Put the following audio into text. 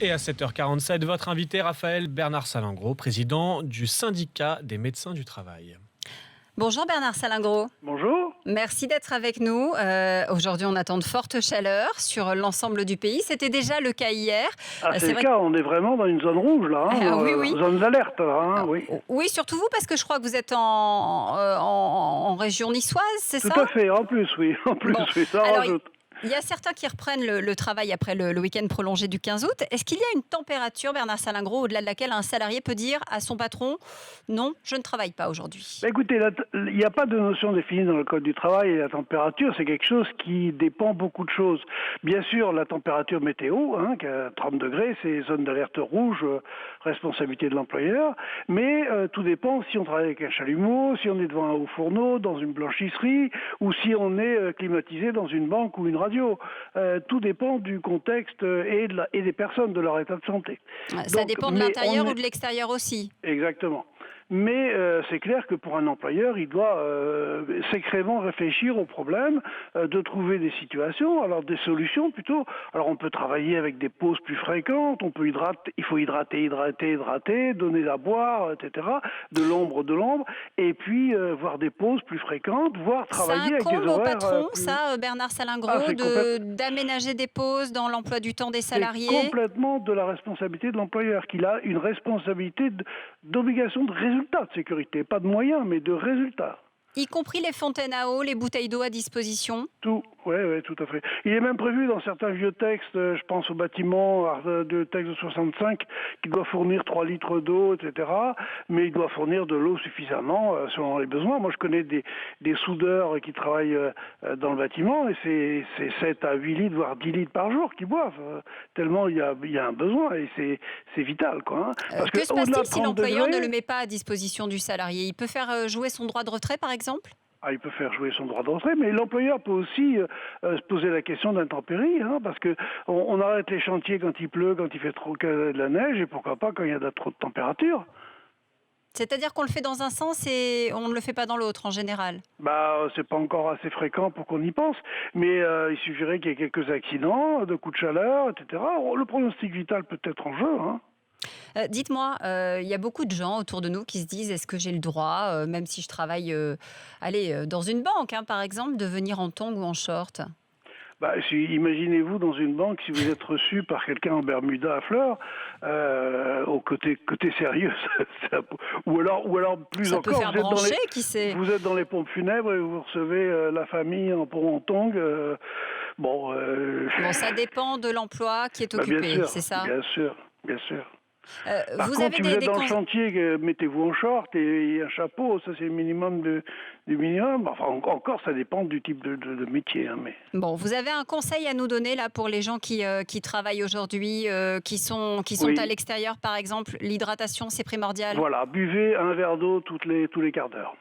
Et à 7h47, votre invité Raphaël Bernard Salengro, président du syndicat des médecins du travail. Bonjour Bernard Salengro. Bonjour. Merci d'être avec nous. Aujourd'hui, on attend de fortes chaleurs sur l'ensemble du pays. C'était déjà le cas hier. Ah, c'est le vrai cas, on est vraiment dans une zone rouge, là. Oui. Zone d'alerte, là, oui. Oui, surtout vous, parce que je crois que vous êtes en région niçoise, c'est Tout ça? à fait, en plus, oui. En plus, Bon, oui, ça alors, rajoute. il y a certains qui reprennent le travail après le week-end prolongé du 15 août. Est-ce qu'il y a une température, Bernard Salengro, au-delà de laquelle un salarié peut dire à son patron « Non, je ne travaille pas aujourd'hui ». Bah, écoutez, il n'y a pas de notion définie dans le Code du travail et la température, c'est quelque chose qui dépend beaucoup de choses. Bien sûr, la température météo, qui est à 30 degrés, c'est zone d'alerte rouge, responsabilité de l'employeur, mais tout dépend si on travaille avec un chalumeau, si on est devant un haut fourneau, dans une blanchisserie, ou si on est climatisé dans une banque ou une radio. Tout dépend du contexte et des personnes, de leur état de santé. Ça dépend de l'intérieur ou de l'extérieur aussi. Exactement. Mais c'est clair que pour un employeur, il doit sacrément réfléchir au problème, de trouver des situations, alors des solutions plutôt. Alors on peut travailler avec des pauses plus fréquentes, il faut hydrater, donner à boire, etc. De l'ombre, et puis voir des pauses plus fréquentes, voire travailler avec des horaires. Ça incombe au patron, ça, Bernard Salengro, d'aménager des pauses dans l'emploi du temps des salariés. C'est complètement de la responsabilité de l'employeur, qu'il a une responsabilité d'obligation de résultat de sécurité, pas de moyens, mais de résultats. Y compris les fontaines à eau, les bouteilles d'eau à disposition? Tout, oui, tout à fait. Il est même prévu dans certains vieux textes, je pense au bâtiment de texte de 65, qui doit fournir 3 litres d'eau, etc. Mais il doit fournir de l'eau suffisamment selon les besoins. Moi, je connais des soudeurs qui travaillent dans le bâtiment et c'est 7 à 8 litres, voire 10 litres par jour qu'ils boivent. Tellement il y a un besoin et c'est vital, quoi. Parce que se passe-t-il si l'employeur ne le met pas à disposition du salarié? Il peut faire jouer son droit de retrait, par exemple? Il peut faire jouer son droit de retrait, mais l'employeur peut aussi se poser la question d'intempéries, parce que on arrête les chantiers quand il pleut, quand il fait trop de la neige, et pourquoi pas quand il y a trop de température. C'est-à-dire qu'on le fait dans un sens et on ne le fait pas dans l'autre, en général? C'est pas encore assez fréquent pour qu'on y pense, mais il suffirait qu'il y ait quelques accidents, de coups de chaleur, etc. Le pronostic vital peut être en jeu, Dites-moi, il y a beaucoup de gens autour de nous qui se disent: est-ce que j'ai le droit, même si je travaille dans une banque, par exemple, de venir en tongs ou en short? Imaginez-vous dans une banque, si vous êtes reçu par quelqu'un en Bermuda à fleurs, au côté sérieux, ou alors plus ça encore, peut faire brancher, qui sait? Vous êtes dans les pompes funèbres et vous recevez la famille en tongs. Bon, ça dépend de l'emploi qui est occupé, c'est ça? Bien sûr. Par contre, si vous êtes dans le chantier, mettez-vous en short et un chapeau, ça c'est le minimum du minimum. Enfin, encore, ça dépend du type de métier. Mais... Bon, vous avez un conseil à nous donner là pour les gens qui travaillent aujourd'hui, qui sont oui. à l'extérieur, par exemple? L'hydratation, c'est primordial. Voilà, buvez un verre d'eau tous les quarts d'heure.